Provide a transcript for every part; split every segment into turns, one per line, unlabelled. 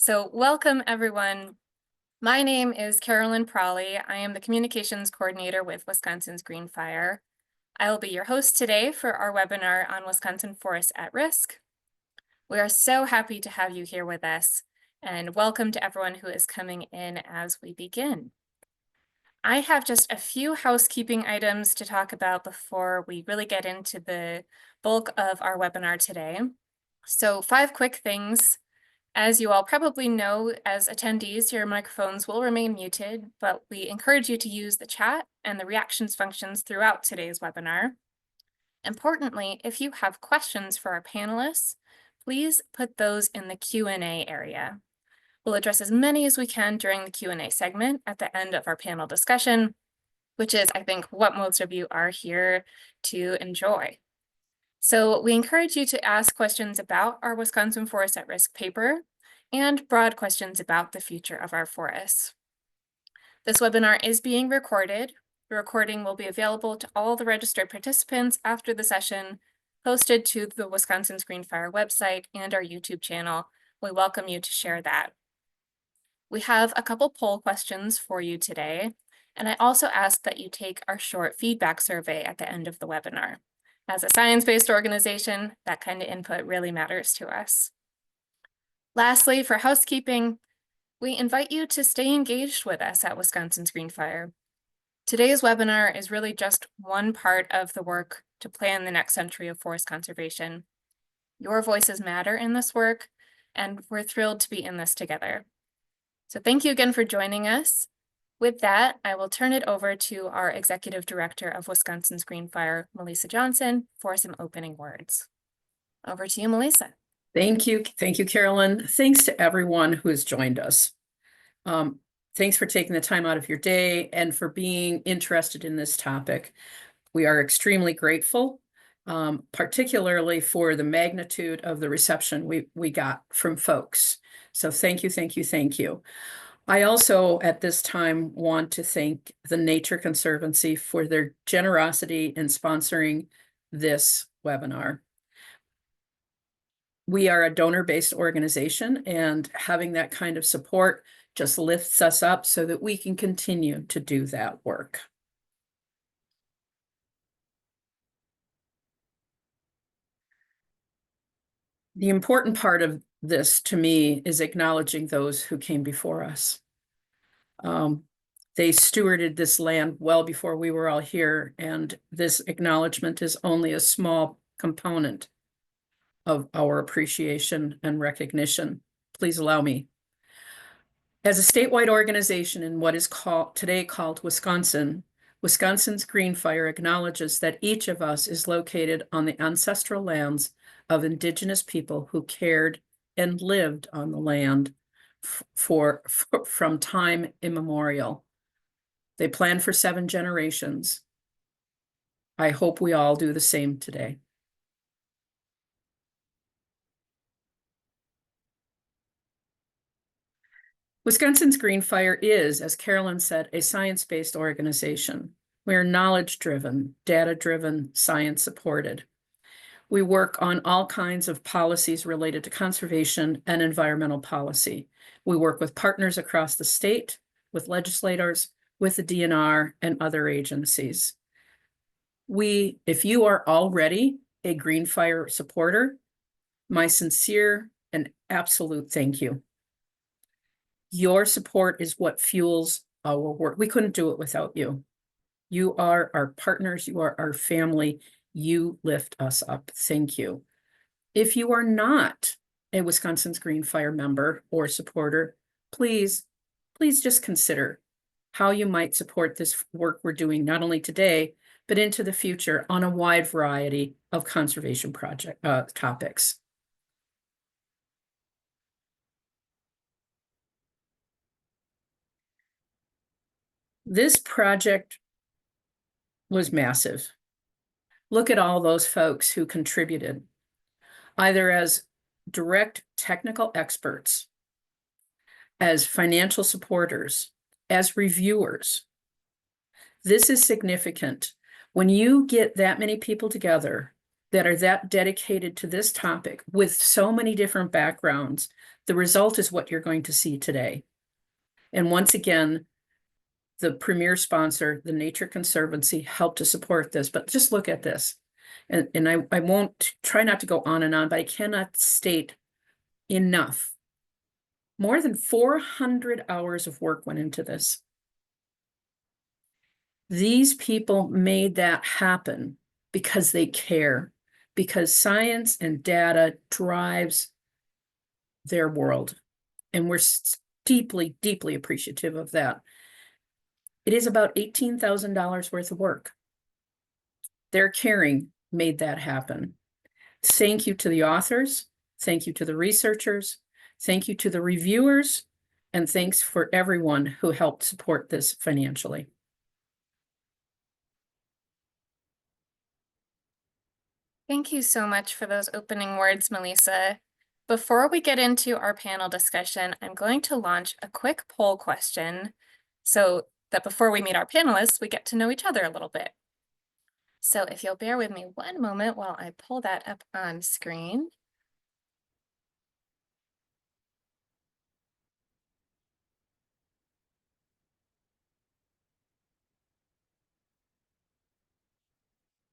So welcome everyone. My name is Carolyn Prawley. I am the Communications Coordinator with Wisconsin's Green Fire. I will be your host today for our webinar on Wisconsin Forests at Risk. We are so happy to have you here with us, and welcome to everyone who is coming in as we begin. I have just a few housekeeping items to talk about before we really get into the bulk of our webinar today. So 5 quick things. As you all probably know, as attendees, your microphones will remain muted, but we encourage you to use the chat and the reactions functions throughout today's webinar. Importantly, if you have questions for our panelists, please put those in the Q&A area. We'll address as many as we can during the Q&A segment at the end of our panel discussion, which is, I think, what most of you are here to enjoy. So we encourage you to ask questions about our Wisconsin Forests at Risk paper and broad questions about the future of our forests. This webinar is being recorded. The recording will be available to all the registered participants after the session, posted to the Wisconsin's Green Fire website and our YouTube channel. We welcome you to share that. We have a couple poll questions for you today, and I also ask that you take our short feedback survey at the end of the webinar. As a science-based organization, that kind of input really matters to us. Lastly, for housekeeping, we invite you to stay engaged with us at Wisconsin's Green Fire. Today's webinar is really just one part of the work to plan the next century of forest conservation. Your voices matter in this work, and we're thrilled to be in this together. So thank you again for joining us. With that, I will turn it over to our Executive Director of Wisconsin's Green Fire, Melissa Johnson, for some opening words. Over to you, Melissa.
Thank you, Carolyn. Thanks to everyone who has joined us. Thanks for taking the time out of your day and for being interested in this topic. We are extremely grateful, particularly for the magnitude of the reception we got from folks. So thank you, thank you, thank you. I also, at this time, want to thank the Nature Conservancy for their generosity in sponsoring this webinar. We are a donor-based organization, and having that kind of support just lifts us up so that we can continue to do that work. The important part of this to me is acknowledging those who came before us. They stewarded this land well before we were all here, and this acknowledgement is only a small component of our appreciation and recognition. Please allow me. As a statewide organization in what is today called Wisconsin, Wisconsin's Green Fire acknowledges that each of us is located on the ancestral lands of Indigenous people who cared and lived on the land from time immemorial. They planned for 7 generations. I hope we all do the same today. Wisconsin's Green Fire is, as Carolyn said, a science-based organization. We are knowledge-driven, data-driven, science-supported. We work on all kinds of policies related to conservation and environmental policy. We work with partners across the state, with legislators, with the DNR, and other agencies. If you are already a Green Fire supporter, my sincere and absolute thank you. Your support is what fuels our work. We couldn't do it without you. You are our partners. You are our family. You lift us up. Thank you. If you are not a Wisconsin's Green Fire member or supporter, please just consider how you might support this work we're doing, not only today, but into the future on a wide variety of conservation topics. This project was massive. Look at all those folks who contributed, either as direct technical experts, as financial supporters, as reviewers. This is significant. When you get that many people together that are that dedicated to this topic with so many different backgrounds, The result is what you're going to see today. And once again, the premier sponsor, the Nature Conservancy, helped to support this, but just look at this. And I won't try not to go on and on, but I cannot state enough. More than 400 hours of work went into this. These people made that happen because they care, because science and data drives their world. And we're deeply, deeply appreciative of that. It is about $18,000 worth of work. Their caring made that happen. Thank you to the authors. Thank you to the researchers. Thank you to the reviewers. And thanks for everyone who helped support this financially.
Thank you so much for those opening words, Melissa. Before we get into our panel discussion, I'm going to launch a quick poll question so that before we meet our panelists, we get to know each other a little bit. So if you'll bear with me one moment while I pull that up on screen.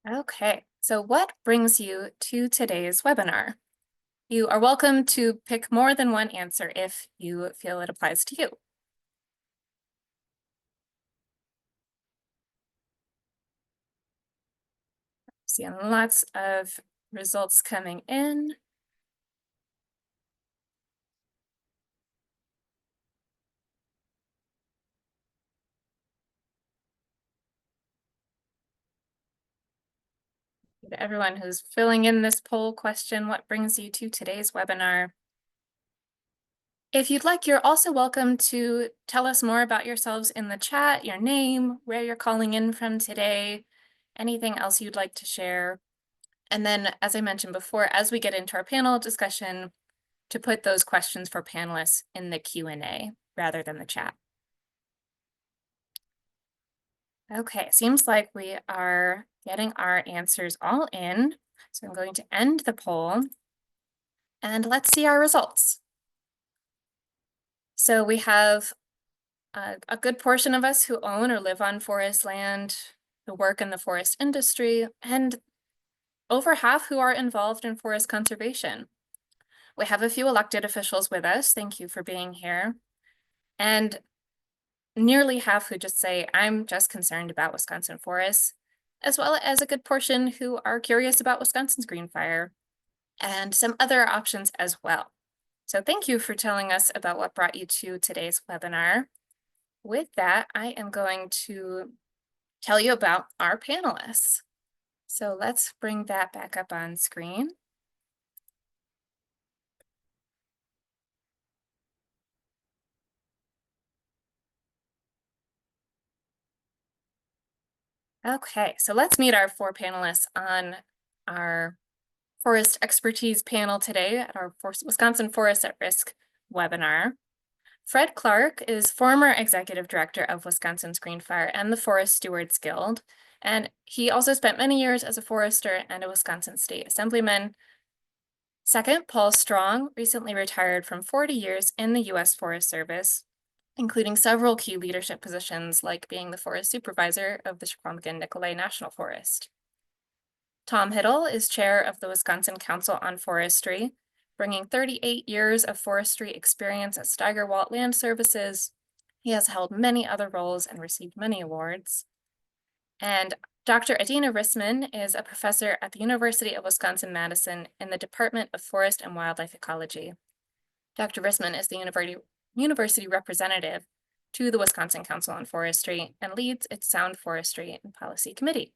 Okay, so what brings you to today's webinar? You are welcome to pick more than one answer if you feel it applies to you. Seeing lots of results coming in. To everyone who's filling in this poll question, what brings you to today's webinar? If you'd like, you're also welcome to tell us more about yourselves in the chat, your name, where you're calling in from today, anything else you'd like to share. And then, as I mentioned before, as we get into our panel discussion, to put those questions for panelists in the Q&A rather than the chat. Okay, seems like we are getting our answers all in. So I'm going to end the poll and let's see our results. So we have a good portion of us who own or live on forest land, who work in the forest industry, and over half who are involved in forest conservation. We have a few elected officials with us. Thank you for being here. And nearly half who just say, I'm just concerned about Wisconsin forests, as well as a good portion who are curious about Wisconsin's green fire and some other options as well. So thank you for telling us about what brought you to today's webinar. With that, I am going to tell you about our panelists. So let's bring that back up on screen. Okay, so let's meet our four panelists on our forest expertise panel today at our Wisconsin Forests at Risk webinar. Fred Clark is former executive director of Wisconsin's Green Fire and the Forest Stewards Guild, and he also spent many years as a forester and a Wisconsin state assemblyman. Second, Paul Strong recently retired from 40 years in the U.S. Forest Service, including several key leadership positions like being the forest supervisor of the Chequamegon-Nicolet National Forest. Tom Hiddle is chair of the Wisconsin Council on Forestry, bringing 38 years of forestry experience at Steigerwalt Land Services. He has held many other roles and received many awards. And Dr. Adina Rissman is a professor at the University of Wisconsin-Madison in the Department of Forest and Wildlife Ecology. Dr. Rissman is the university representative to the Wisconsin Council on Forestry and leads its Sound Forestry and Policy Committee.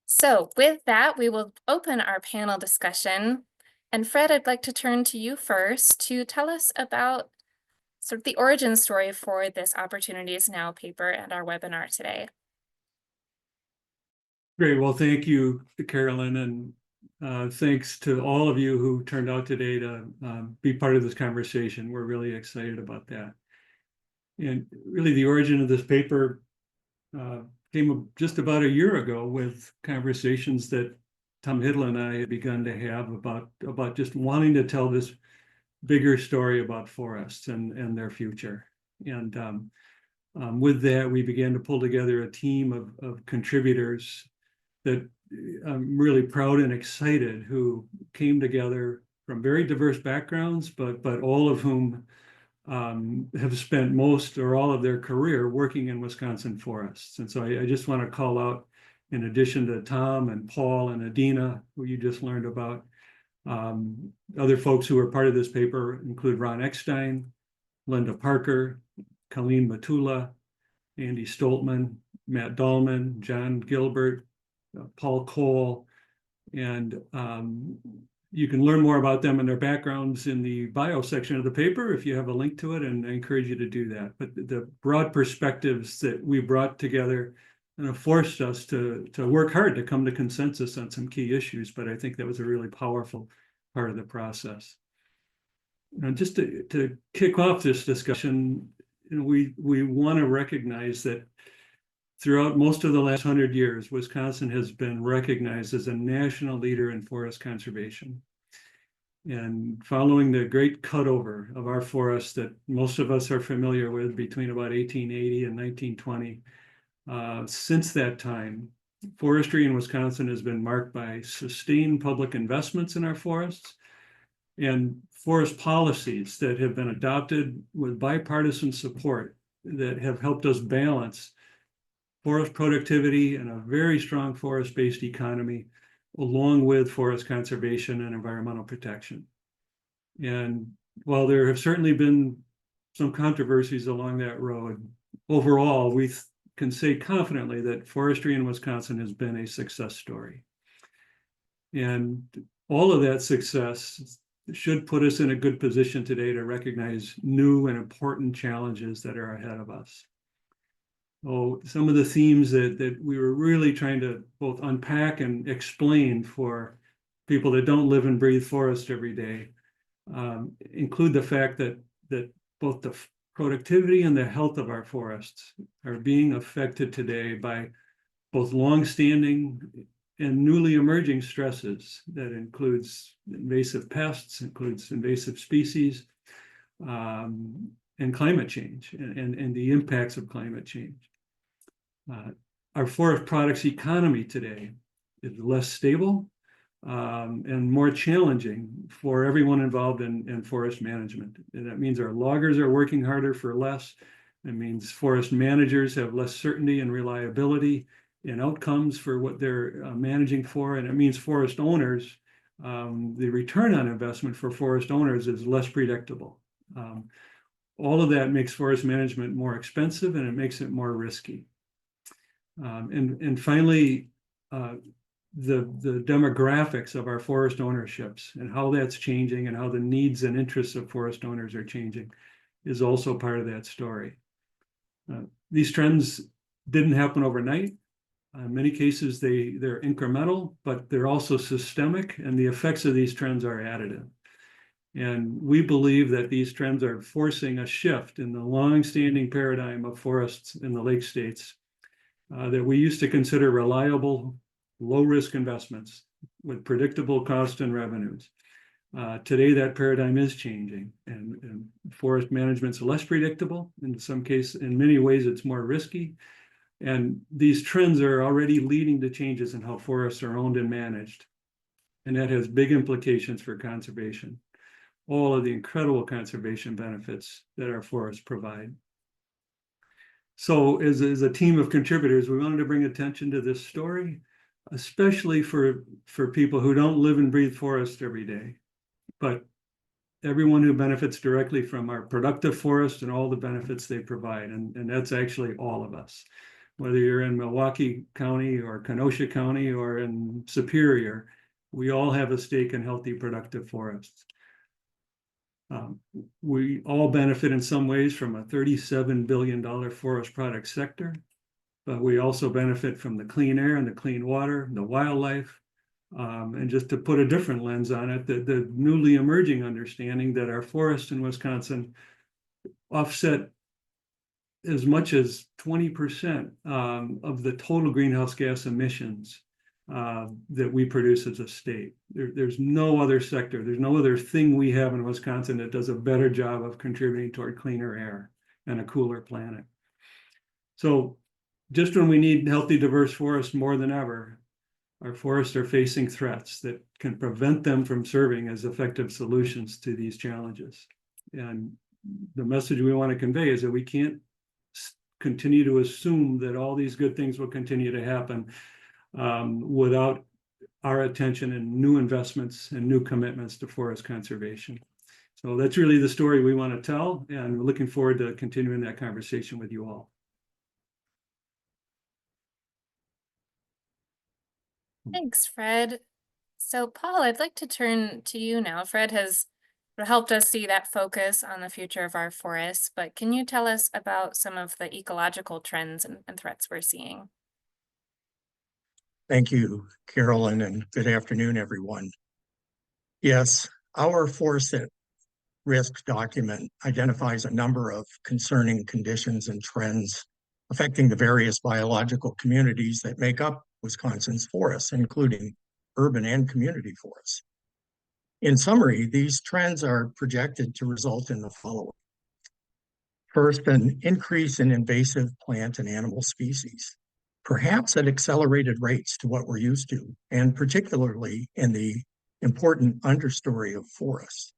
So with that, we will open our panel discussion. And Fred, I'd like to turn to you first to tell us about sort of the origin story for this Opportunities Now paper and our webinar today.
Great. Well, thank you, Carolyn, and thanks to all of you who turned out today to be part of this conversation. We're really excited about that. And really, the origin of this paper came just about a year ago with conversations that Tom Hiddle and I had begun to have about just wanting to tell this bigger story about forests and their future. And with that, we began to pull together a team of contributors that I'm really proud and excited, who came together from very diverse backgrounds, but all of whom have spent most or all of their career working in Wisconsin forests. And so I just want to call out, in addition to Tom and Paul and Adina, who you just learned about, other folks who are part of this paper include Ron Eckstein, Linda Parker, Colleen Matula, Andy Stoltman, Matt Dahlman, John Gilbert, Paul Cole, and you can learn more about them and their backgrounds in the bio section of the paper if you have a link to it, and I encourage you to do that. But the broad perspectives that we brought together have forced us to work hard to come to consensus on some key issues, but I think that was a really powerful part of the process. And just to kick off this discussion, we want to recognize that throughout most of the last 100 years, Wisconsin has been recognized as a national leader in forest conservation. And following the great cutover of our forests that most of us are familiar with between about 1880 and 1920, since that time, forestry in Wisconsin has been marked by sustained public investments in our forests and forest policies that have been adopted with bipartisan support that have helped us balance forest productivity and a very strong forest-based economy, along with forest conservation and environmental protection. And while there have certainly been some controversies along that road, overall, we can say confidently that forestry in Wisconsin has been a success story. And all of that success should put us in a good position today to recognize new and important challenges that are ahead of us. Oh, some of the themes that we were really trying to both unpack and explain for people that don't live and breathe forest every day include the fact that both the productivity and the health of our forests are being affected today by both longstanding and newly emerging stresses. That includes invasive pests, includes invasive species, and climate change and the impacts of climate change. Our forest products economy today is less stable and more challenging for everyone involved in forest management. And that means our loggers are working harder for less. It means forest managers have less certainty and reliability in outcomes for what they're managing for. And it means forest owners, the return on investment for forest owners is less predictable. All of that makes forest management more expensive, and it makes it more risky. And finally, the demographics of our forest ownerships and how that's changing and how the needs and interests of forest owners are changing is also part of that story. These trends didn't happen overnight. In many cases, they're incremental, but they're also systemic, and the effects of these trends are additive. And we believe that these trends are forcing a shift in the long-standing paradigm of forests in the Lake States that we used to consider reliable, low-risk investments with predictable cost and revenues. Today, that paradigm is changing, and forest management's less predictable. In some cases, in many ways, it's more risky. And these trends are already leading to changes in how forests are owned and managed. And that has big implications for conservation, all of the incredible conservation benefits that our forests provide. So as a team of contributors, we wanted to bring attention to this story, especially for people who don't live and breathe forest every day, but everyone who benefits directly from our productive forest and all the benefits they provide. And that's actually all of us. Whether you're in Milwaukee County or Kenosha County or in Superior, we all have a stake in healthy, productive forests. We all benefit in some ways from a $37 billion forest product sector, but we also benefit from the clean air and the clean water, the wildlife, and just to put a different lens on it, the newly emerging understanding that our forests in Wisconsin offset as much as 20% of the total greenhouse gas emissions that we produce as a state. There's no other sector, there's no other thing we have in Wisconsin that does a better job of contributing toward cleaner air and a cooler planet. So just when we need healthy, diverse forests more than ever, our forests are facing threats that can prevent them from serving as effective solutions to these challenges. And the message we want to convey is that we can't continue to assume that all these good things will continue to happen without our attention and new investments and new commitments to forest conservation. So that's really the story we want to tell, and we're looking forward to continuing that conversation with you all.
Thanks, Fred. So Paul, I'd like to turn to you now. Fred has helped us see that focus on the future of our forests, but can you tell us about some of the ecological trends and threats we're seeing?
Thank you, Carolyn, and good afternoon, everyone. Yes, our Forest at Risk document identifies a number of concerning conditions and trends affecting the various biological communities that make up Wisconsin's forests, including urban and community forests. In summary, these trends are projected to result in the following. First, an increase in invasive plant and animal species, perhaps at accelerated rates to what we're used to, and particularly in the important understory of forests.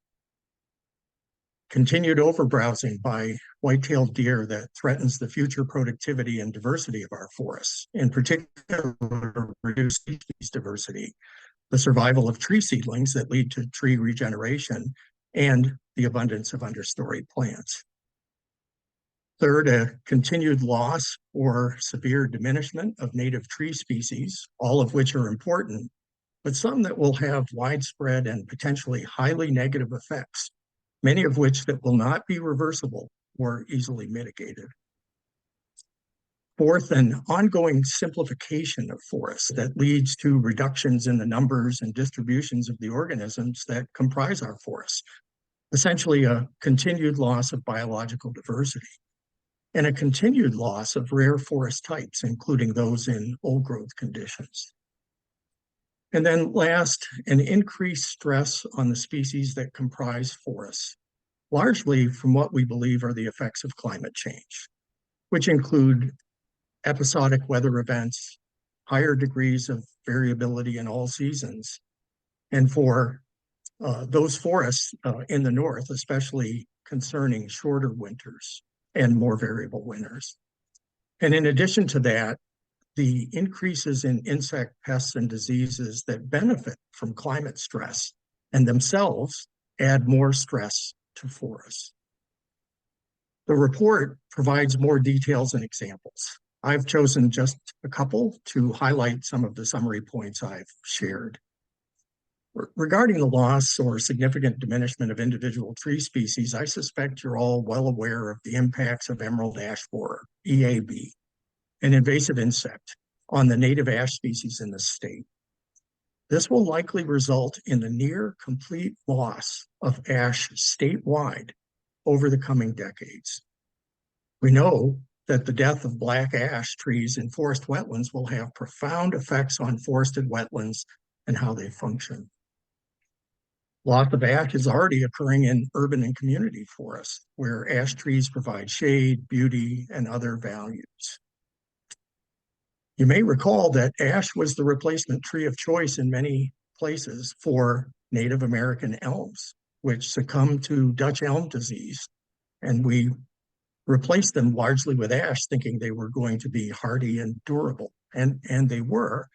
Continued overbrowsing by white-tailed deer that threatens the future productivity and diversity of our forests, in particular reduced species diversity, the survival of tree seedlings that lead to tree regeneration, and the abundance of understory plants. Third, a continued loss or severe diminishment of native tree species, all of which are important, but some that will have widespread and potentially highly negative effects, many of which that will not be reversible or easily mitigated. Fourth, an ongoing simplification of forests that leads to reductions in the numbers and distributions of the organisms that comprise our forests, essentially a continued loss of biological diversity, and a continued loss of rare forest types, including those in old growth conditions. And then last, an increased stress on the species that comprise forests, largely from what we believe are the effects of climate change, which include episodic weather events, higher degrees of variability in all seasons, and for those forests in the north, especially concerning shorter winters and more variable winters. And in addition to that, the increases in insect pests and diseases that benefit from climate stress and themselves add more stress to forests. The report provides more details and examples. I've chosen just a couple to highlight some of the summary points I've shared. Regarding the loss or significant diminishment of individual tree species, I suspect you're all well aware of the impacts of emerald ash borer, EAB, an invasive insect, on the native ash species in the state. This will likely result in the near complete loss of ash statewide over the coming decades. We know that the death of black ash trees in forest wetlands will have profound effects on forested wetlands and how they function. Loss of ash is already occurring in urban and community forests, where ash trees provide shade, beauty, and other values. You may recall that ash was the replacement tree of choice in many places for Native American elms, which succumbed to Dutch elm disease. And we replaced them largely with ash, thinking they were going to be hardy and durable. And they were,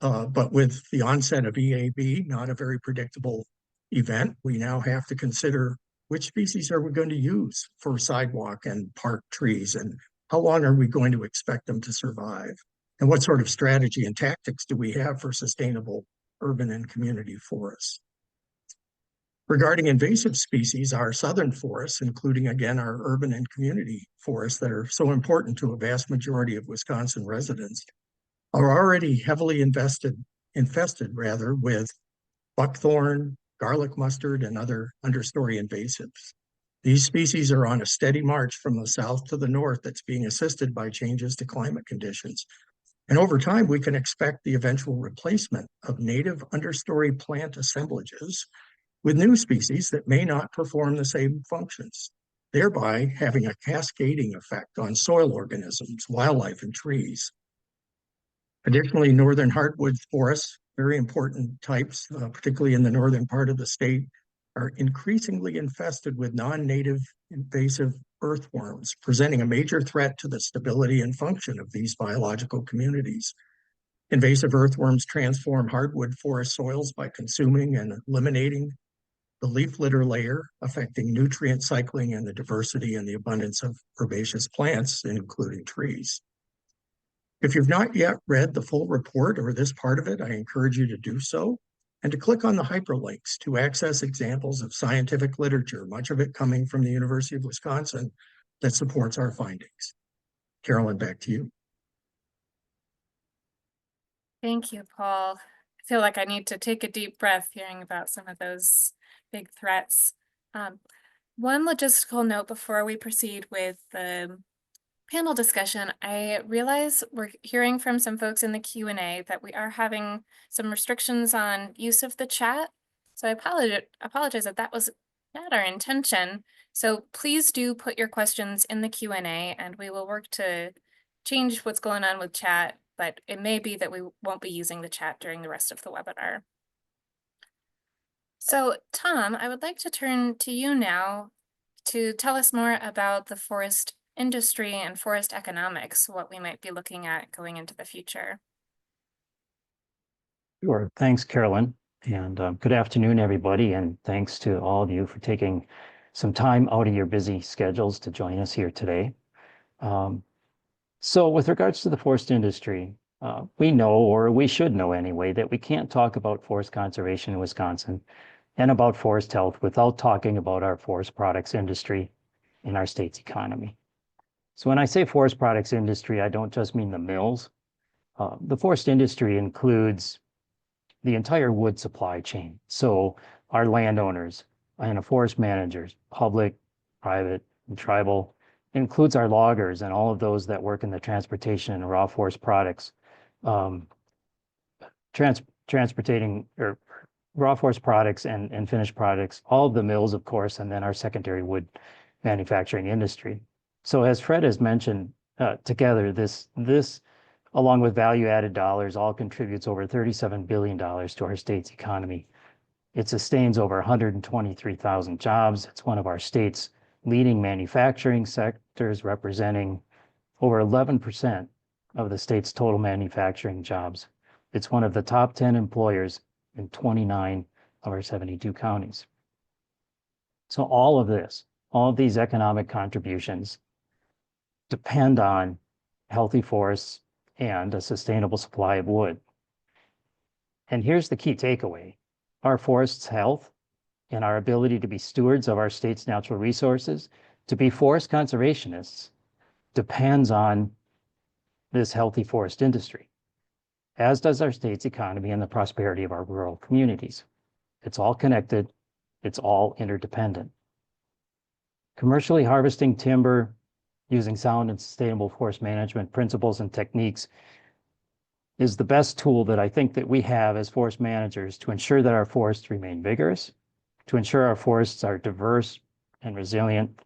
but with the onset of EAB, not a very predictable event, we now have to consider which species are we going to use for sidewalk and park trees, and how long are we going to expect them to survive? And what sort of strategy and tactics do we have for sustainable urban and community forests? Regarding invasive species, our southern forests, including again our urban and community forests that are so important to a vast majority of Wisconsin residents, are already heavily infested with buckthorn, garlic mustard, and other understory invasives. These species are on a steady march from the south to the north that's being assisted by changes to climate conditions. And over time, we can expect the eventual replacement of native understory plant assemblages with new species that may not perform the same functions, thereby having a cascading effect on soil organisms, wildlife, and trees. Additionally, northern hardwood forests, very important types, particularly in the northern part of the state, are increasingly infested with non-native invasive earthworms, presenting a major threat to the stability and function of these biological communities. Invasive earthworms transform hardwood forest soils by consuming and eliminating the leaf litter layer, affecting nutrient cycling and the diversity and the abundance of herbaceous plants, including trees. If you've not yet read the full report or this part of it, I encourage you to do so and to click on the hyperlinks to access examples of scientific literature, much of it coming from the University of Wisconsin, that supports our findings. Carolyn, back to you.
Thank you, Paul. I feel like I need to take a deep breath hearing about some of those big threats. One logistical note before we proceed with the panel discussion, I realize we're hearing from some folks in the Q&A that we are having some restrictions on use of the chat. So I apologize if that was not our intention. So please do put your questions in the Q&A and we will work to change what's going on with chat, but it may be that we won't be using the chat during the rest of the webinar. So Tom, I would like to turn to you now to tell us more about the forest industry and forest economics, what we might be looking at going into the future.
Sure. Thanks, Carolyn. And good afternoon, everybody. And thanks to all of you for taking some time out of your busy schedules to join us here today. So with regards to the forest industry, we know, or we should know anyway, that we can't talk about forest conservation in Wisconsin and about forest health without talking about our forest products industry in our state's economy. So when I say forest products industry, I don't just mean the mills. The forest industry includes the entire wood supply chain. So our landowners and forest managers, public, private, and tribal, includes our loggers and all of those that work in the transportation and raw forest products, transportating or raw forest products and finished products, all of the mills, of course, and then our secondary wood manufacturing industry. So as Fred has mentioned, together, this along with value-added dollars all contributes over $37 billion to our state's economy. It sustains over 123,000 jobs. It's one of our state's leading manufacturing sectors, representing over 11% of the state's total manufacturing jobs. It's one of the top 10 employers in 29 of our 72 counties. So all of these economic contributions depend on healthy forests and a sustainable supply of wood. And here's the key takeaway. Our forests' health and our ability to be stewards of our state's natural resources, to be forest conservationists, depends on this healthy forest industry, as does our state's economy and the prosperity of our rural communities. It's all connected. It's all interdependent. Commercially harvesting timber using sound and sustainable forest management principles and techniques is the best tool that I think that we have as forest managers to ensure that our forests remain vigorous, to ensure our forests are diverse and resilient,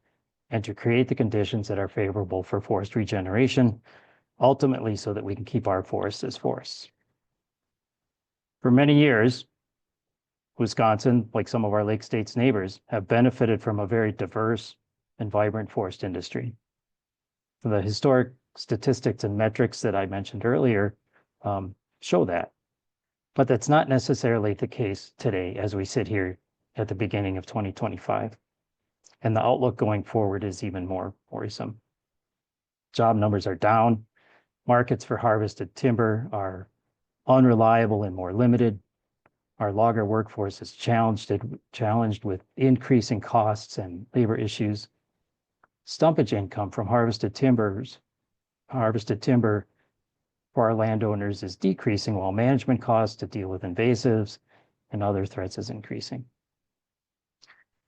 and to create the conditions that are favorable for forest regeneration, ultimately so that we can keep our forests as forests. For many years, Wisconsin, like some of our Lake States neighbors, have benefited from a very diverse and vibrant forest industry. The historic statistics and metrics that I mentioned earlier show that. But that's not necessarily the case today as we sit here at the beginning of 2025. And the outlook going forward is even more worrisome. Job numbers are down. Markets for harvested timber are unreliable and more limited. Our logger workforce is challenged with increasing costs and labor issues. Stumpage income from harvested timber for our landowners is decreasing, while management costs to deal with invasives and other threats is increasing.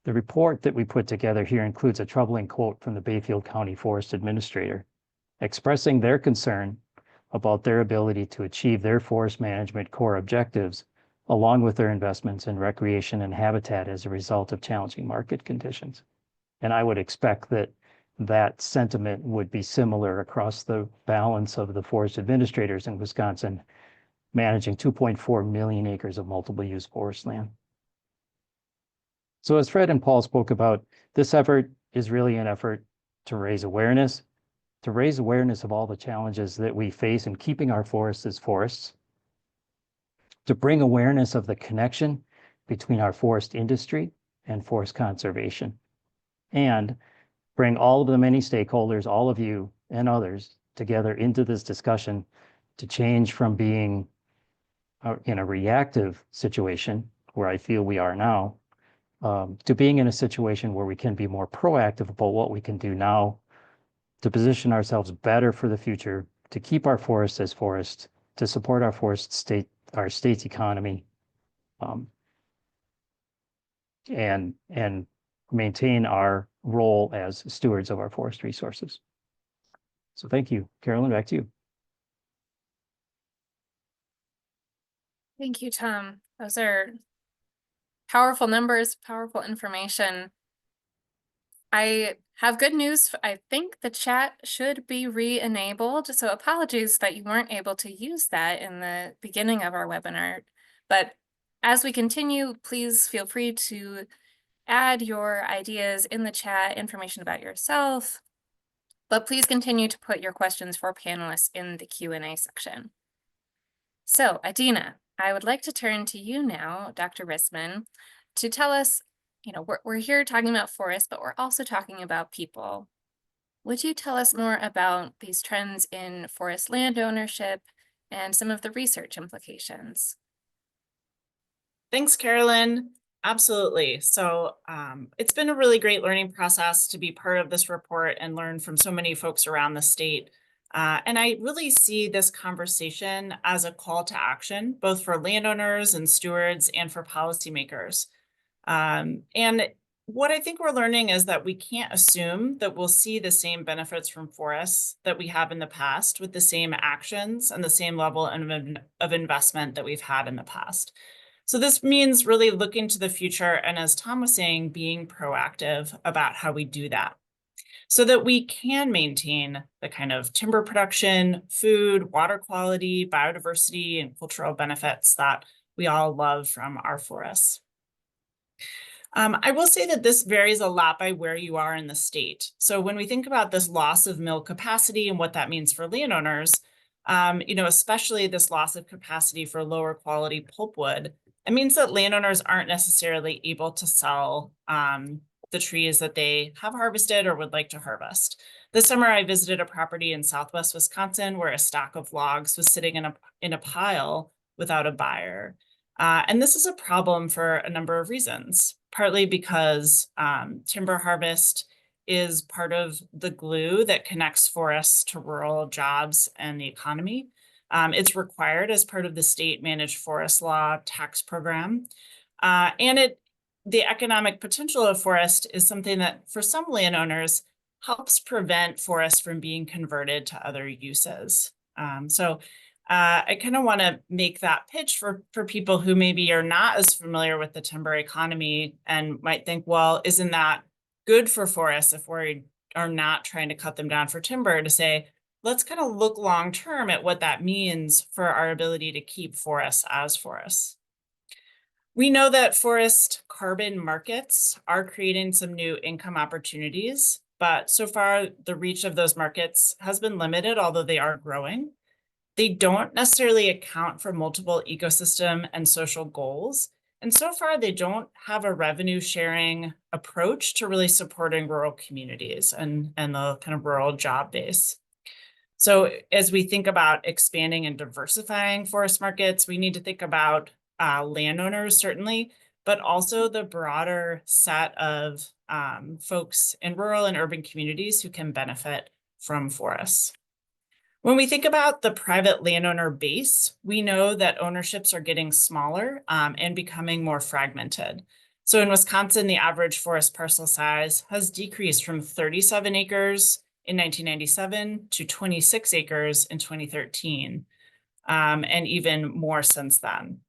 The report that we put together here includes a troubling quote from the Bayfield County Forest Administrator, expressing their concern about their ability to achieve their forest management core objectives, along with their investments in recreation and habitat as a result of challenging market conditions. And I would expect that that sentiment would be similar across the balance of the forest administrators in Wisconsin, managing 2.4 million acres of multiple use forest land. So as Fred and Paul spoke about, this effort is really an effort to raise awareness of all the challenges that we face in keeping our forests as forests, to bring awareness of the connection between our forest industry and forest conservation, and bring all of the many stakeholders, all of you and others, together into this discussion to change from being in a reactive situation, where I feel we are now, to being in a situation where we can be more proactive about what we can do now to position ourselves better for the future, to keep our forests as forests, to support our our state's economy, and maintain our role as stewards of our forest resources. So thank you. Carolyn, back to you.
Thank you, Tom. Those are powerful numbers, powerful information. I have good news. I think the chat should be re-enabled. So apologies that you weren't able to use that in the beginning of our webinar. But as we continue, please feel free to add your ideas in the chat, information about yourself. But please continue to put your questions for panelists in the Q&A section. So Adina, I would like to turn to you now, Dr. Rissman, to tell us, we're here talking about forests, but we're also talking about people. Would you tell us more about these trends in forest land ownership and some of the research implications?
Thanks, Carolyn. Absolutely. So it's been a really great learning process to be part of this report and learn from so many folks around the state. And I really see this conversation as a call to action, both for landowners and stewards and for policymakers. And what I think we're learning is that we can't assume that we'll see the same benefits from forests that we have in the past with the same actions and the same level of investment that we've had in the past. So this means really looking to the future, and as Tom was saying, being proactive about how we do that, so that we can maintain the kind of timber production, food, water quality, biodiversity, and cultural benefits that we all love from our forests. I will say that this varies a lot by where you are in the state. So when we think about this loss of mill capacity and what that means for landowners, especially this loss of capacity for lower quality pulpwood, it means that landowners aren't necessarily able to sell the trees that they have harvested or would like to harvest. This summer, I visited a property in Southwest Wisconsin where a stack of logs was sitting in a pile without a buyer. And this is a problem for a number of reasons, partly because timber harvest is part of the glue that connects forests to rural jobs and the economy. It's required as part of the state managed forest law tax program. And the economic potential of forest is something that for some landowners helps prevent forest from being converted to other uses. I kind of want to make that pitch for people who maybe are not as familiar with the timber economy and might think, well, isn't that good for forests if we are not trying to cut them down for timber, to say, let's kind of look long term at what that means for our ability to keep forests as forests. We know that forest carbon markets are creating some new income opportunities, but so far the reach of those markets has been limited, although they are growing. They don't necessarily account for multiple ecosystem and social goals. And so far, they don't have a revenue sharing approach to really supporting rural communities and the kind of rural job base. So as we think about expanding and diversifying forest markets, we need to think about landowners, certainly, but also the broader set of folks in rural and urban communities who can benefit from forests. When we think about the private landowner base, we know that ownerships are getting smaller and becoming more fragmented. So in Wisconsin, the average forest parcel size has decreased from 37 acres in 1997 to 26 acres in 2013, and even more since then,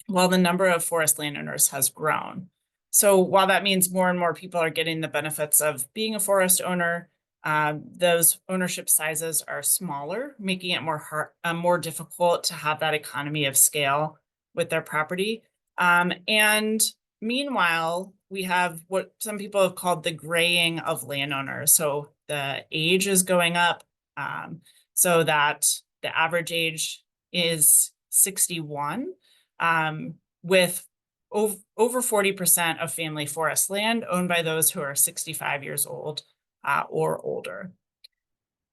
while the number of forest landowners has grown. So while that means more and more people are getting the benefits of being a forest owner, those ownership sizes are smaller, making it more difficult to have that economy of scale with their property. And meanwhile, we have what some people have called the graying of landowners. So the age is going up, so that the average age is 61, with over 40% of family forest land owned by those who are 65 years old or older.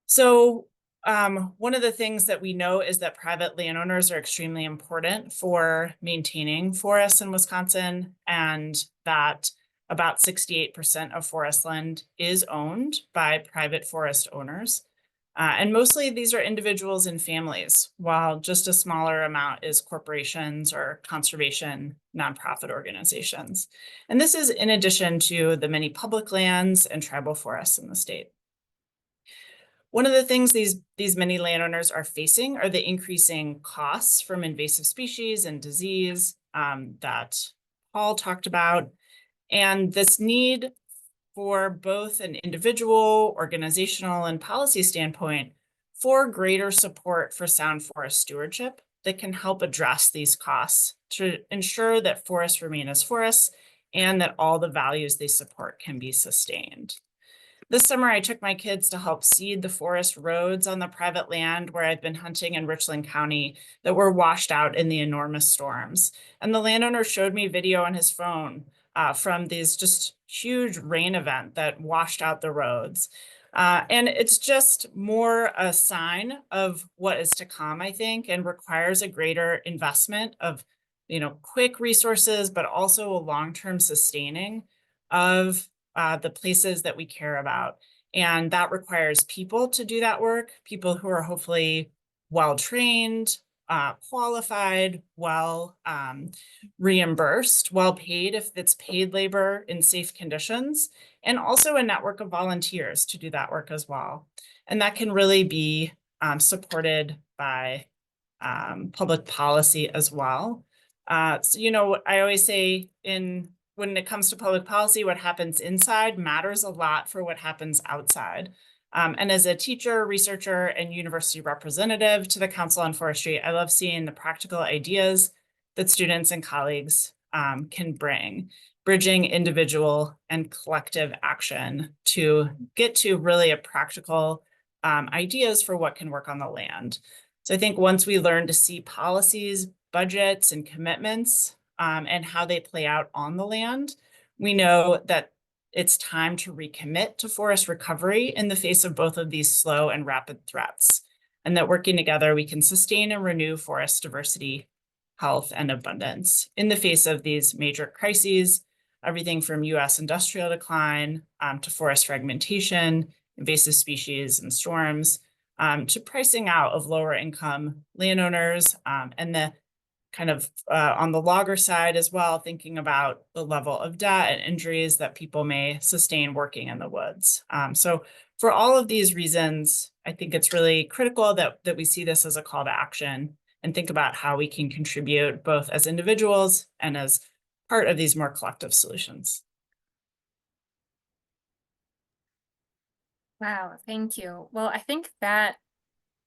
So one of the things that we know is that private landowners are extremely important for maintaining forests in Wisconsin, and that about 68% of forest land is owned by private forest owners. And mostly these are individuals and families, while just a smaller amount is corporations or conservation nonprofit organizations. And this is in addition to the many public lands and tribal forests in the state. One of the things these many landowners are facing are the increasing costs from invasive species and disease that Paul talked about, and this need for both an individual, organizational, and policy standpoint for greater support for sound forest stewardship that can help address these costs to ensure that forests remain as forests and that all the values they support can be sustained. This summer, I took my kids to help seed the forest roads on the private land where I've been hunting in Richland County that were washed out in the enormous storms. And the landowner showed me video on his phone from these just huge rain event that washed out the roads. And it's just more a sign of what is to come, I think, and requires a greater investment of, quick resources, but also a long-term sustaining of the places that we care about. And that requires people to do that work, people who are hopefully well-trained, qualified, well reimbursed, well paid if it's paid labor in safe conditions, and also a network of volunteers to do that work as well. And that can really be supported by public policy as well. So, I always say when it comes to public policy, what happens inside matters a lot for what happens outside. And as a teacher, researcher, and university representative to the Council on Forestry, I love seeing the practical ideas that students and colleagues can bring, bridging individual and collective action to get to really a practical ideas for what can work on the land. So I think once we learn to see policies, budgets, and commitments and how they play out on the land, we know that it's time to recommit to forest recovery in the face of both of these slow and rapid threats, and that working together, we can sustain and renew forest diversity, health, and abundance in the face of these major crises, everything from US industrial decline to forest fragmentation, invasive species and storms, to pricing out of lower income landowners, and the kind of on the logger side as well, thinking about the level of debt and injuries that people may sustain working in the woods. So for all of these reasons, I think it's really critical that we see this as a call to action and think about how we can contribute both as individuals and as part of these more collective solutions.
Wow, thank you. Well, I think that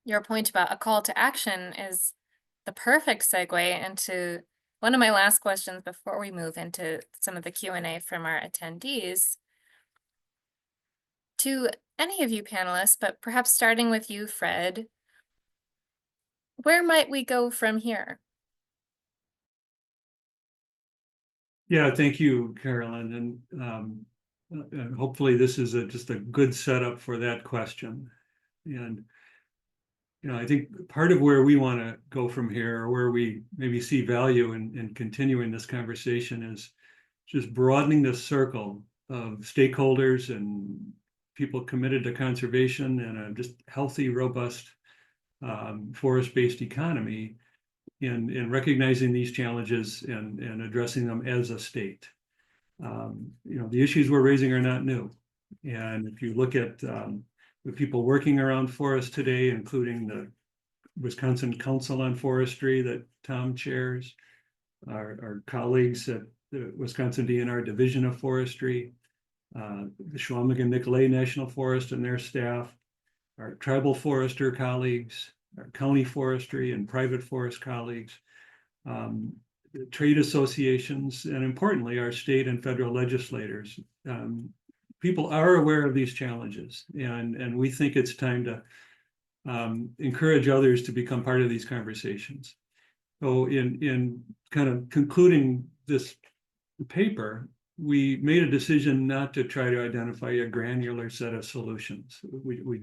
your point about a call to action is the perfect segue into one of my last questions before we move into some of the Q&A from our attendees. To any of you panelists, but perhaps starting with you, Fred, where might we go from here?
Yeah, thank you, Carolyn. And hopefully this is just a good setup for that question. And I think part of where we want to go from here, or where we maybe see value in continuing this conversation, is just broadening the circle of stakeholders and people committed to conservation and a just healthy, robust forest-based economy, in recognizing these challenges and addressing them as a state. The issues we're raising are not new. And if you look at the people working around forests today, including the Wisconsin Council on Forestry that Tom chairs, our colleagues at the Wisconsin DNR Division of Forestry, the Chequamegon-Nicolet National Forest and their staff, our tribal forester colleagues, our county forestry and private forest colleagues, the trade associations, and importantly, our state and federal legislators. People are aware of these challenges, and we think it's time to encourage others to become part of these conversations. So in kind of concluding this paper, we made a decision not to try to identify a granular set of solutions. We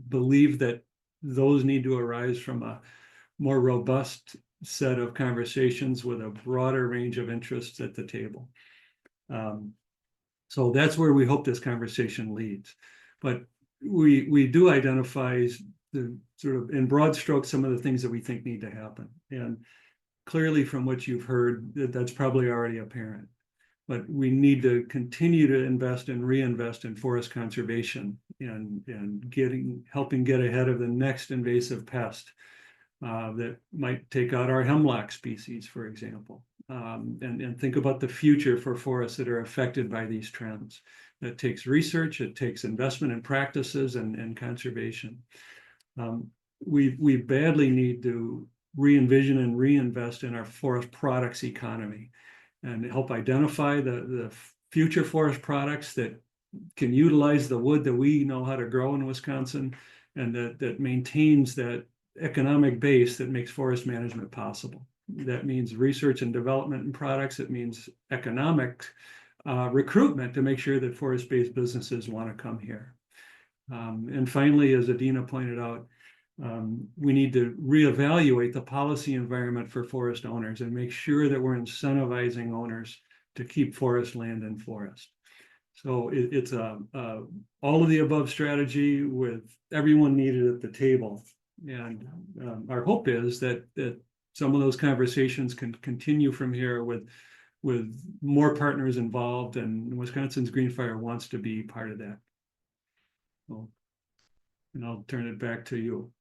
believe that those need to arise from a more robust set of conversations with a broader range of interests at the table. So that's where we hope this conversation leads. But we do identify the sort of in broad strokes some of the things that we think need to happen. And clearly from what you've heard, that's probably already apparent. But we need to continue to invest and reinvest in forest conservation and helping get ahead of the next invasive pest that might take out our hemlock species, for example, and think about the future for forests that are affected by these trends. That takes research, it takes investment in practices and conservation. We badly need to re-envision and reinvest in our forest products economy and help identify the future forest products that can utilize the wood that we know how to grow in Wisconsin and that maintains that economic base that makes forest management possible. That means research and development in products. It means economic recruitment to make sure that forest-based businesses want to come here. And finally, as Adina pointed out, we need to reevaluate the policy environment for forest owners and make sure that we're incentivizing owners to keep forest land and forest. So it's all of the above strategy with everyone needed at the table. And our hope is that some of those conversations can continue from here with more partners involved, and Wisconsin's Green Fire wants to be part of that. So, and I'll turn it back to you.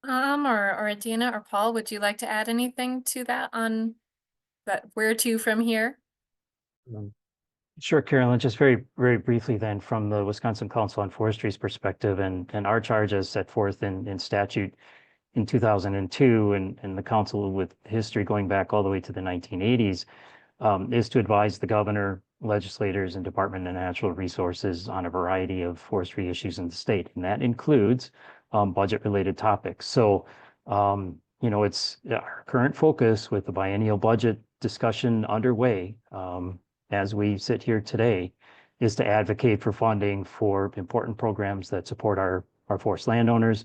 Or Adina or Paul, would you like to add anything to that on that where to from here?
Sure, Carolyn, just very, very briefly then from the Wisconsin Council on Forestry's perspective and our charge as set forth in statute in 2002 and the council with history going back all the way to the 1980s is to advise the governor, legislators, and Department of Natural Resources on a variety of forestry issues in the state. And that includes budget-related topics. So, it's our current focus with the biennial budget discussion underway as we sit here today is to advocate for funding for important programs that support our forest landowners,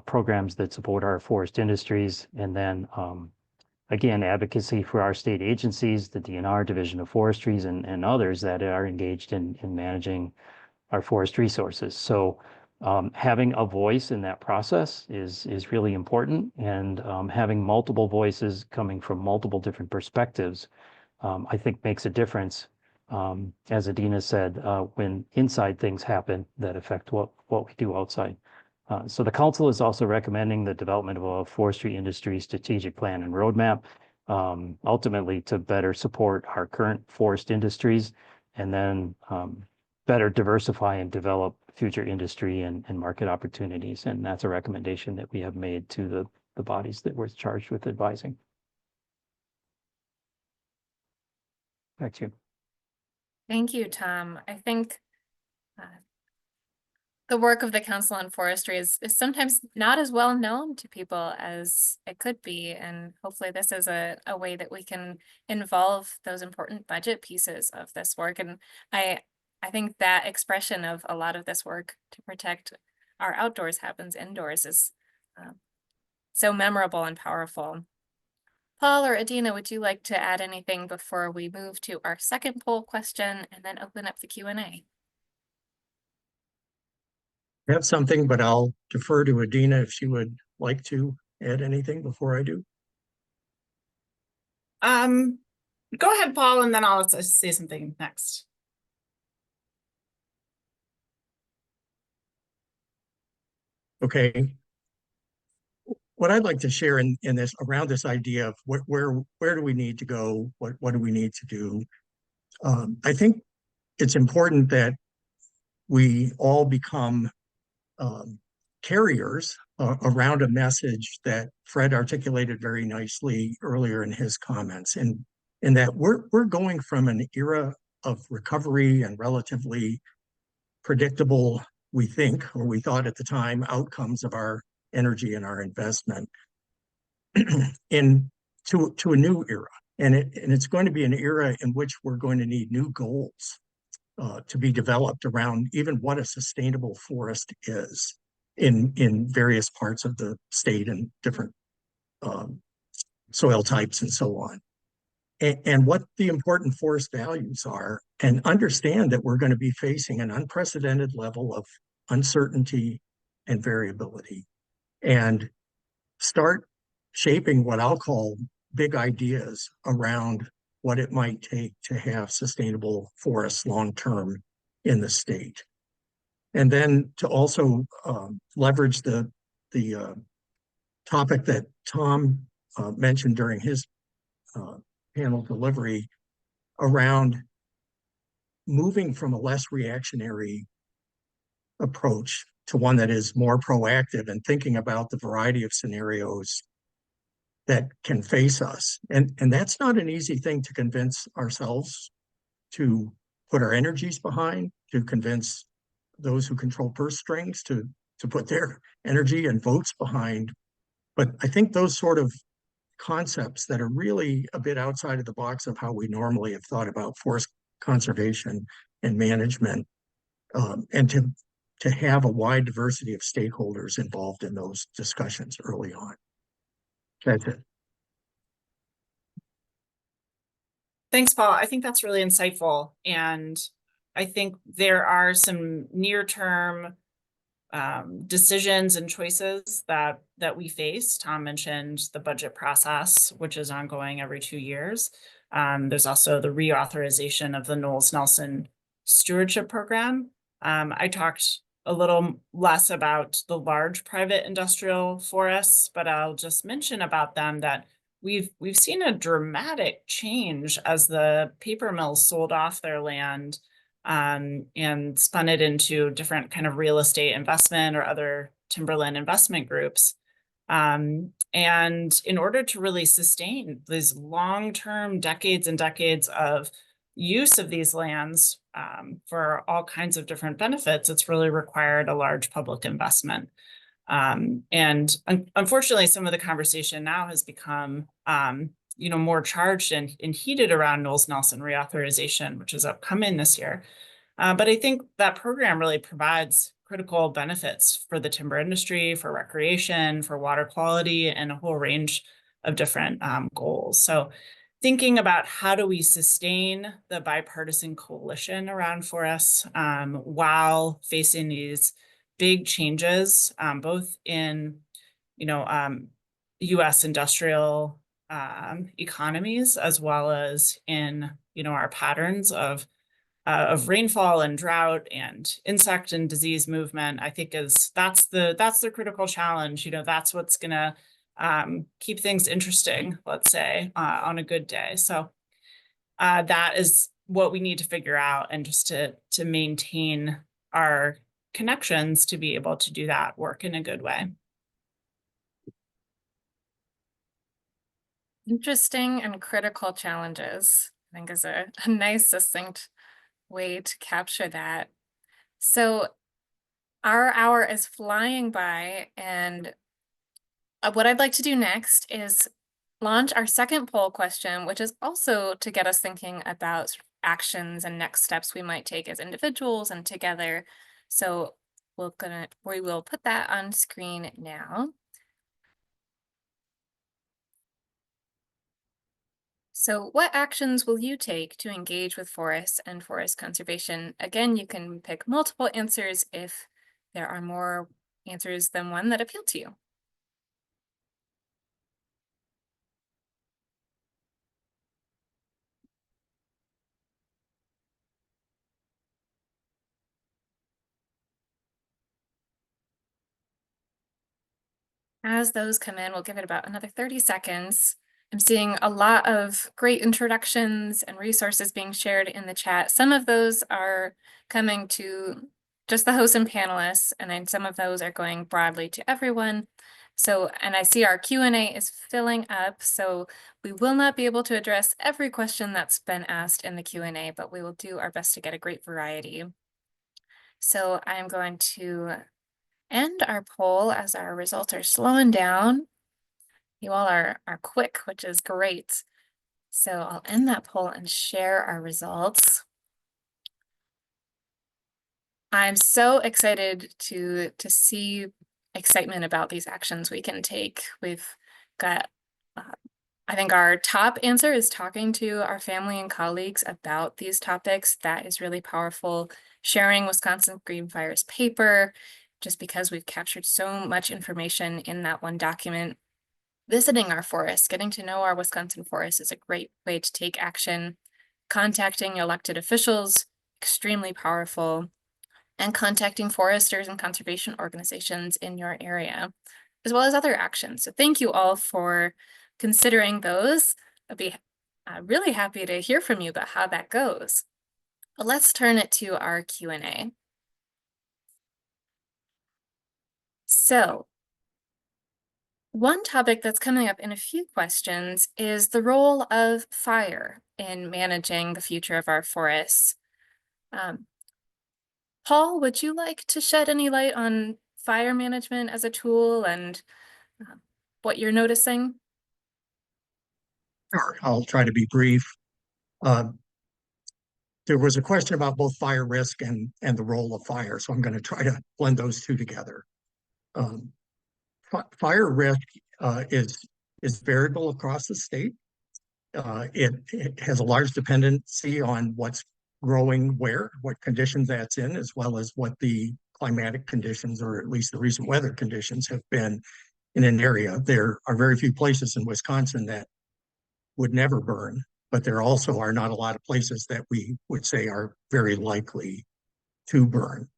programs that support our forest industries, and then again, advocacy for our state agencies, the DNR Division of Forestries and others that are engaged in managing our forest resources. So having a voice in that process is really important, and having multiple voices coming from multiple different perspectives, I think makes a difference, as Adina said, when inside things happen that affect what we do outside. So the council is also recommending the development of a forestry industry strategic plan and roadmap, ultimately to better support our current forest industries and then better diversify and develop future industry and market opportunities. And that's a recommendation that we have made to the bodies that we're charged with advising. Back to you.
Thank you, Tom. I think the work of the Council on Forestry is sometimes not as well known to people as it could be. And hopefully this is a way that we can involve those important budget pieces of this work. And I think that expression of a lot of this work to protect our outdoors happens indoors is so memorable and powerful. Paul or Adina, would you like to add anything before we move to our second poll question and then open up the Q&A?
I have something, but I'll defer to Adina if she would like to add anything before I do.
Go ahead, Paul, and then I'll say something next.
Okay. What I'd like to share in this around this idea of where do we need to go? What do we need to do? I think it's important that we all become carriers around a message that Fred articulated very nicely earlier in his comments, and in that we're going from an era of recovery and relatively predictable, we think, or we thought at the time, outcomes of our energy and our investment in to a new era. And it's going to be an era in which we're going to need new goals to be developed around even what a sustainable forest is in various parts of the state and different soil types and so on. And what the important forest values are, and understand that we're going to be facing an unprecedented level of uncertainty and variability, and start shaping what I'll call big ideas around what it might take to have sustainable forests long term in the state. And then to also leverage the topic that Tom mentioned during his panel delivery around moving from a less reactionary approach to one that is more proactive and thinking about the variety of scenarios that can face us. And that's not an easy thing to convince ourselves to put our energies behind, to convince those who control purse strings to put their energy and votes behind. But I think those sort of concepts that are really a bit outside of the box of how we normally have thought about forest conservation and management, and to have a wide diversity of stakeholders involved in those discussions early on. That's it.
Thanks, Paul. I think that's really insightful. And I think there are some near-term decisions and choices that we face. Tom mentioned the budget process, which is ongoing every 2 years. There's also the reauthorization of the Knowles-Nelson Stewardship Program. I talked a little less about the large private industrial forests, but I'll just mention about them that we've seen a dramatic change as the paper mills sold off their land and spun it into different kind of real estate investment or other timberland investment groups. And in order to really sustain these long-term decades and decades of use of these lands for all kinds of different benefits, it's really required a large public investment. Unfortunately, some of the conversation now has become more charged and heated around Knowles-Nelson reauthorization, which is upcoming this year. But I think that program really provides critical benefits for the timber industry, for recreation, for water quality, and a whole range of different goals. So thinking about how do we sustain the bipartisan coalition around forests while facing these big changes, both in U.S. industrial economies, as well as in our patterns of rainfall and drought and insect and disease movement, I think that's the critical challenge. That's what's gonna keep things interesting, let's say, on a good day. So that is what we need to figure out, and just to maintain our connections to be able to do that work in a good way.
Interesting and critical challenges, I think, is a nice, succinct way to capture that. So our hour is flying by, and what I'd like to do next is launch our second poll question, which is also to get us thinking about actions and next steps we might take as individuals and together. So we will put that on screen now. So what actions will you take to engage with forests and forest conservation? Again, you can pick multiple answers if there are more answers than one that appeal to you. As those come in, we'll give it about another 30 seconds. I'm seeing a lot of great introductions and resources being shared in the chat. Some of those are coming to just the hosts and panelists, and then some of those are going broadly to everyone. So, and I see our Q&A is filling up, so we will not be able to address every question that's been asked in the Q&A, but we will do our best to get a great variety. So I am going to end our poll as our results are slowing down. You all are quick, which is great. So I'll end that poll and share our results. I'm so excited to see excitement about these actions we can take. We've got, I think our top answer is talking to our family and colleagues about these topics. That is really powerful. Sharing Wisconsin Green Fire's paper, just because we've captured so much information in that one document. Visiting our forests, getting to know our Wisconsin forests is a great way to take action. Contacting elected officials, extremely powerful. And contacting foresters and conservation organizations in your area, as well as other actions. So thank you all for considering those. I'd be really happy to hear from you about how that goes. But let's turn it to our Q&A. So one topic that's coming up in a few questions is the role of fire in managing the future of our forests. Paul, would you like to shed any light on fire management as a tool and what you're noticing?
Sure, I'll try to be brief. There was a question about both fire risk and the role of fire, so I'm going to try to blend those two together. Fire risk is variable across the state. It has a large dependency on what's growing where, what conditions that's in, as well as what the climatic conditions, or at least the recent weather conditions, have been in an area. There are very few places in Wisconsin that would never burn, but there also are not a lot of places that we would say are very likely to burn.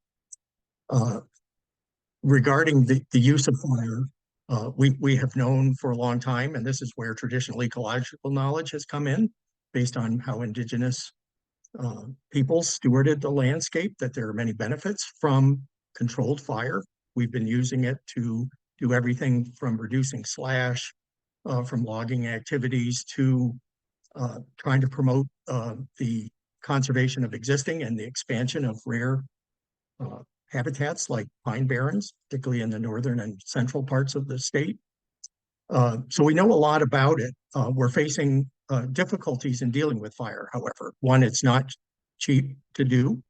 Regarding the use of fire, we have known for a long time, and this is where traditional ecological knowledge has come in, based on how indigenous people stewarded the landscape, that there are many benefits from controlled fire. We've been using it to do everything from reducing slash, from logging activities, to trying to promote the conservation of existing and the expansion of rare habitats like pine barrens, particularly in the northern and central parts of the state. So we know a lot about it. We're facing difficulties in dealing with fire, however. One, it's not cheap to do.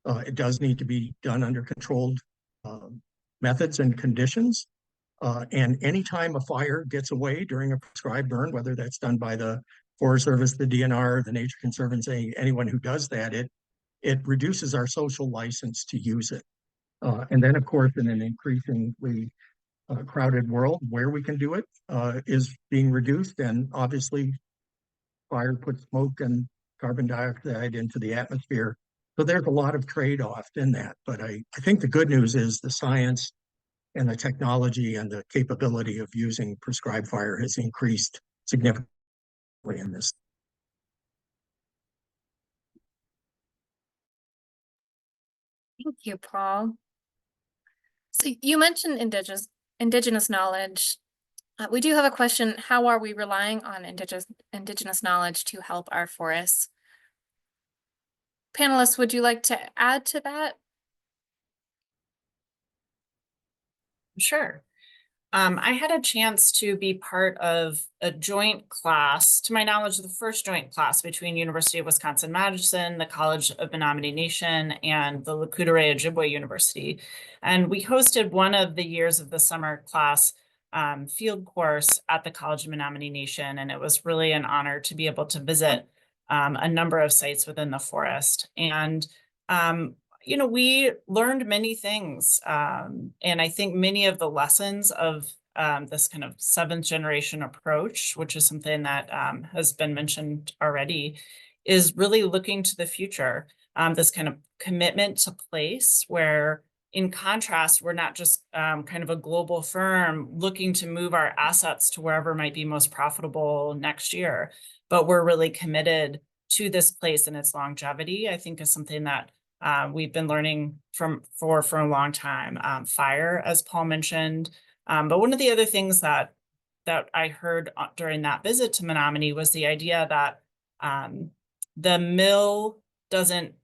It does need to be done under controlled methods and conditions. And anytime a fire gets away during a prescribed burn, whether that's done by the Forest Service, the DNR, the Nature Conservancy, anyone who does that, it reduces our social license to use it. And then, of course, in an increasingly crowded world, where we can do it is being reduced. And obviously, fire puts smoke and carbon dioxide into the atmosphere. So there's a lot of trade-off in that. But I think the good news is the science and the technology and the capability of using prescribed fire has increased significantly in this.
Thank you, Paul. So you mentioned indigenous knowledge. We do have a question. How are we relying on indigenous knowledge to help our forests? Panelists, would you like to add to that?
Sure. I had a chance to be part of a joint class, to my knowledge, the first joint class between University of Wisconsin-Madison, the College of Menominee Nation, and the Lakota Ojibwe University. And we hosted one of the years of the summer class field course at the College of Menominee Nation. And it was really an honor to be able to visit a number of sites within the forest. And you know, we learned many things. And I think many of the lessons of this kind of seventh generation approach, which is something that has been mentioned already, is really looking to the future. This kind of commitment to place where in contrast, we're not just kind of a global firm looking to move our assets to wherever might be most profitable next year, but we're really committed to this place and its longevity. I think is something that we've been learning for a long time. Fire, as Paul mentioned, but one of the other things that I heard during that visit to Menominee was the idea that the mill doesn't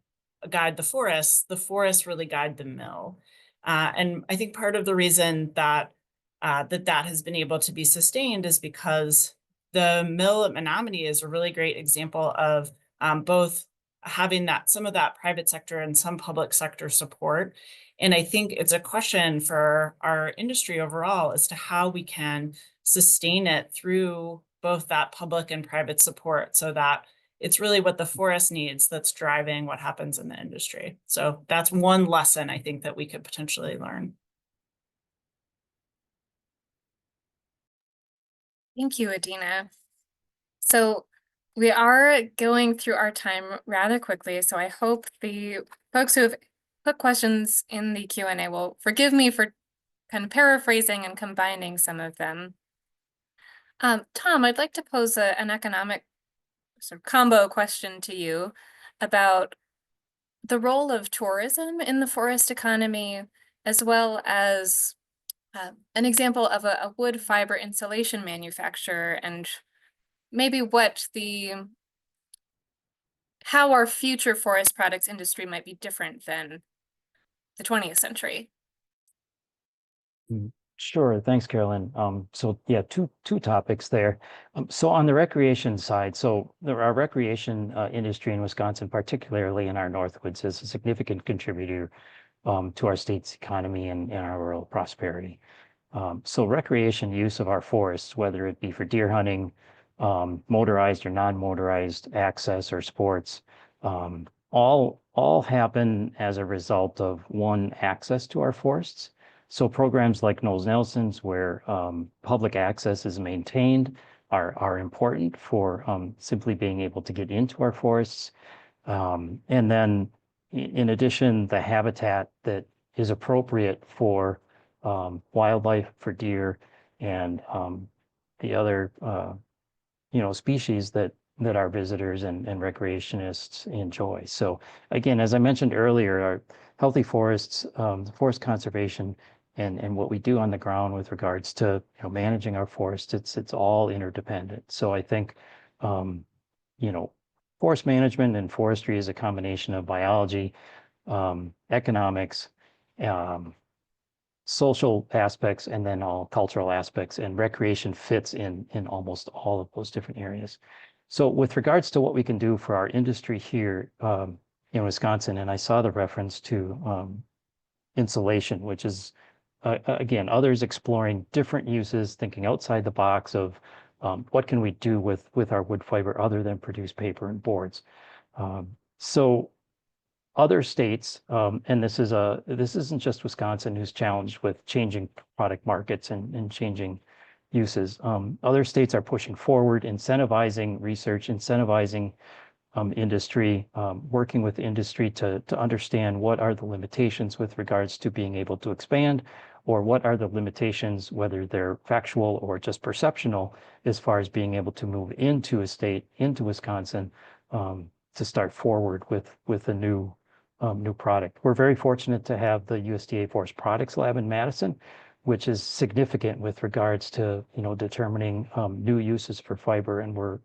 guide the forest really guide the mill. And I think part of the reason that that has been able to be sustained is because the mill at Menominee is a really great example of both having some of that private sector and some public sector support. And I think it's a question for our industry overall as to how we can sustain it through both that public and private support, so that it's really what the forest needs that's driving what happens in the industry. So that's one lesson I think that we could potentially learn.
Thank you, Adina. So we are going through our time rather quickly, so I hope the folks who have put questions in the Q&A will forgive me for kind of paraphrasing and combining some of them. Tom, I'd like to pose an economic sort of combo question to you about the role of tourism in the forest economy, as well as an example of a wood fiber insulation manufacturer, and maybe how our future forest products industry might be different than the 20th century.
Sure. Thanks, Carolyn. So yeah, two topics there. So on the recreation side, our recreation industry in Wisconsin, particularly in our Northwoods, is a significant contributor to our state's economy and our rural prosperity. So recreation use of our forests, whether it be for deer hunting, motorized or non-motorized access or sports, all happen as a result of one, access to our forests. So programs like Knowles-Nelson's, where public access is maintained, are important for simply being able to get into our forests. And then in addition, the habitat that is appropriate for wildlife, for deer, and the other species that our visitors and recreationists enjoy. So again, as I mentioned earlier, our healthy forests, forest conservation, and what we do on the ground with regards to managing our forests, it's all interdependent. So I think forest management and forestry is a combination of biology, economics, social aspects, and then all cultural aspects, and recreation fits in almost all of those different areas. So with regards to what we can do for our industry here in Wisconsin, and I saw the reference to insulation, which is again, others exploring different uses, thinking outside the box of what can we do with our wood fiber other than produce paper and boards. So other states, and this isn't just Wisconsin who's challenged with changing product markets and changing uses. Other states are pushing forward, incentivizing research, incentivizing industry, working with industry to understand what are the limitations with regards to being able to expand, or what are the limitations, whether they're factual or just perceptional, as far as being able to move into a state, into Wisconsin, to start forward with a new product. We're very fortunate to have the USDA Forest Products Lab in Madison, which is significant with regards to determining new uses for fiber, and we're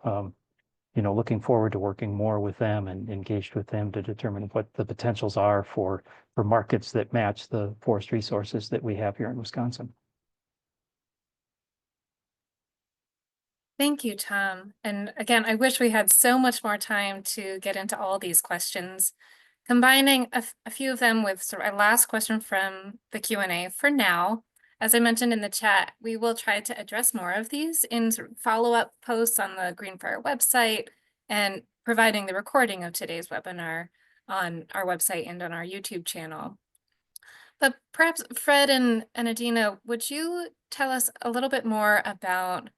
looking forward to working more with them and engaged with them to determine what the potentials are for markets that match the forest resources that we have here in Wisconsin.
Thank you, Tom. And again, I wish we had so much more time to get into all these questions. Combining a few of them with sort of a last question from the Q&A for now. As I mentioned in the chat, we will try to address more of these in sort of follow-up posts on the Greenfire website, and providing the recording of today's webinar on our website and on our YouTube channel. But perhaps Fred and Adina, would you tell us a little bit more about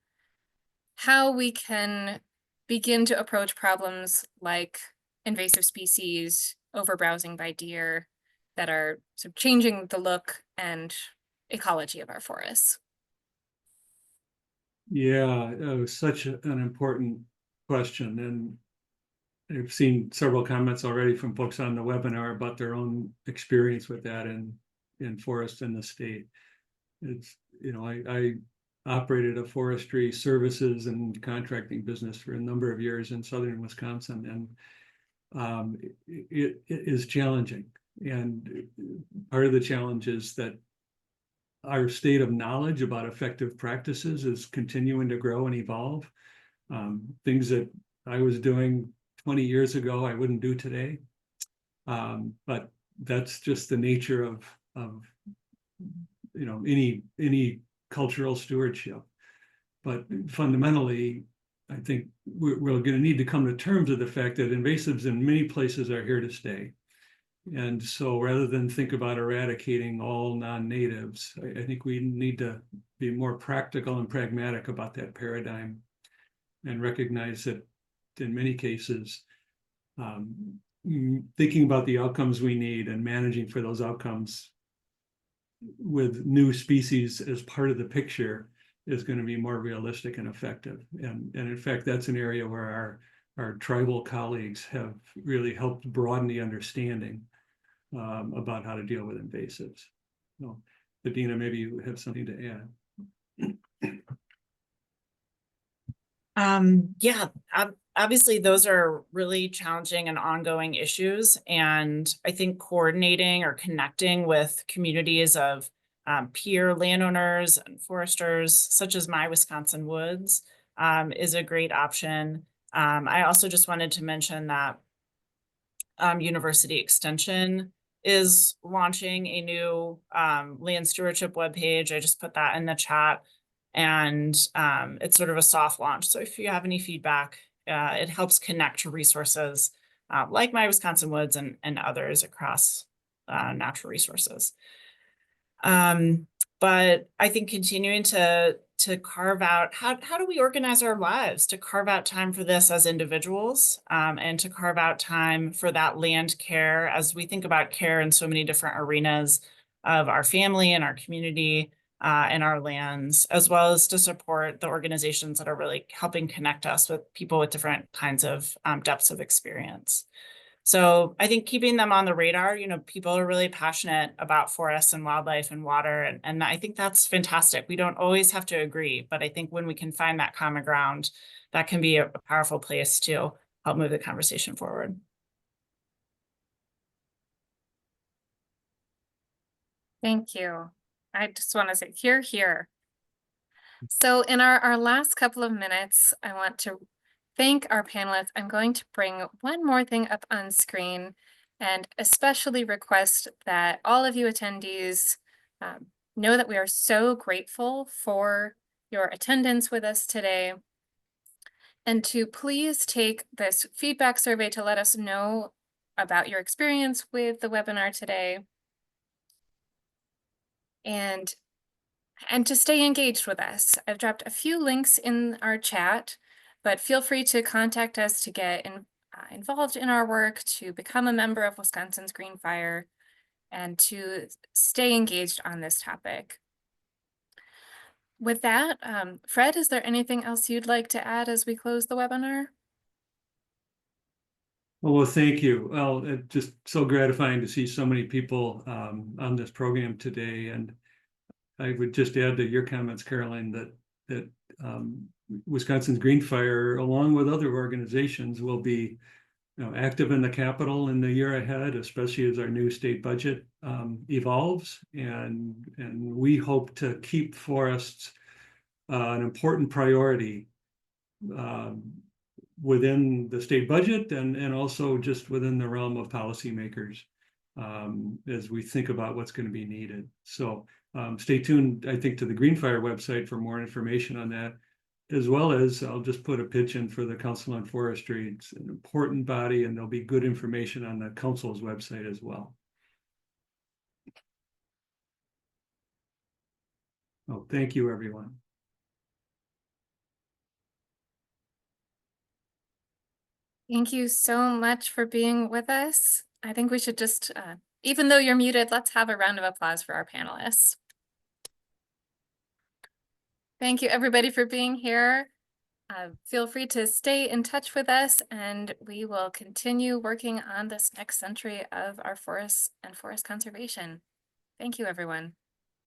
how we can begin to approach problems like invasive species, overbrowsing by deer, that are sort of changing the look and ecology of our forests?
Yeah, it was such an important question, and I've seen several comments already from folks on the webinar about their own experience with that in forests in the state. It's, I operated a forestry services and contracting business for a number of years in southern Wisconsin, and it is challenging. And part of the challenge is that our state of knowledge about effective practices is continuing to grow and evolve. Things that I was doing 20 years ago, I wouldn't do today. But that's just the nature of any cultural stewardship. But fundamentally, I think we're going to need to come to terms with the fact that invasives in many places are here to stay. And so rather than think about eradicating all non-natives, I think we need to be more practical and pragmatic about that paradigm and recognize that in many cases, thinking about the outcomes we need and managing for those outcomes with new species as part of the picture is going to be more realistic and effective. And in fact, that's an area where our tribal colleagues have really helped broaden the understanding about how to deal with invasives. So, Adina, maybe you have something to add.
Yeah, obviously those are really challenging and ongoing issues. And I think coordinating or connecting with communities of peer landowners and foresters, such as My Wisconsin Woods, is a great option. I also just wanted to mention that University Extension is launching a new land stewardship webpage. I just put that in the chat. And it's sort of a soft launch. So if you have any feedback, it helps connect to resources like My Wisconsin Woods and others across natural resources. But I think continuing to carve out, how do we organize our lives to carve out time for this as individuals, and to carve out time for that land care as we think about care in so many different arenas of our family and our community and our lands, as well as to support the organizations that are really helping connect us with people with different kinds of depths of experience. So I think keeping them on the radar, people are really passionate about forests and wildlife and water. And I think that's fantastic. We don't always have to agree, but I think when we can find that common ground, that can be a powerful place to help move the conversation forward.
Thank you. I just want to say here. So in our last couple of minutes, I want to thank our panelists. I'm going to bring one more thing up on screen and especially request that all of you attendees know that we are so grateful for your attendance with us today. And to please take this feedback survey to let us know about your experience with the webinar today. And to stay engaged with us. I've dropped a few links in our chat, but feel free to contact us to get involved in our work, to become a member of Wisconsin's Green Fire, and to stay engaged on this topic. With that, Fred, is there anything else you'd like to add as we close the webinar?
Well, thank you. Well, it's just so gratifying to see so many people on this program today. And I would just add to your comments, Caroline, that Wisconsin's Green Fire, along with other organizations, will be active in the Capitol in the year ahead, especially as our new state budget evolves. And we hope to keep forests an important priority within the state budget and also just within the realm of policymakers as we think about what's going to be needed. So stay tuned, I think, to the Green Fire website for more information on that, as well as I'll just put a pitch in for the Council on Forestry. It's an important body, and there'll be good information on the council's website as well. Oh, thank you, everyone.
Thank you so much for being with us. I think we should just Even though you're muted, let's have a round of applause for our panelists. Thank you, everybody, for being here. Feel free to stay in touch with us, and we will continue working on this next century of our forests and forest conservation. Thank you, everyone.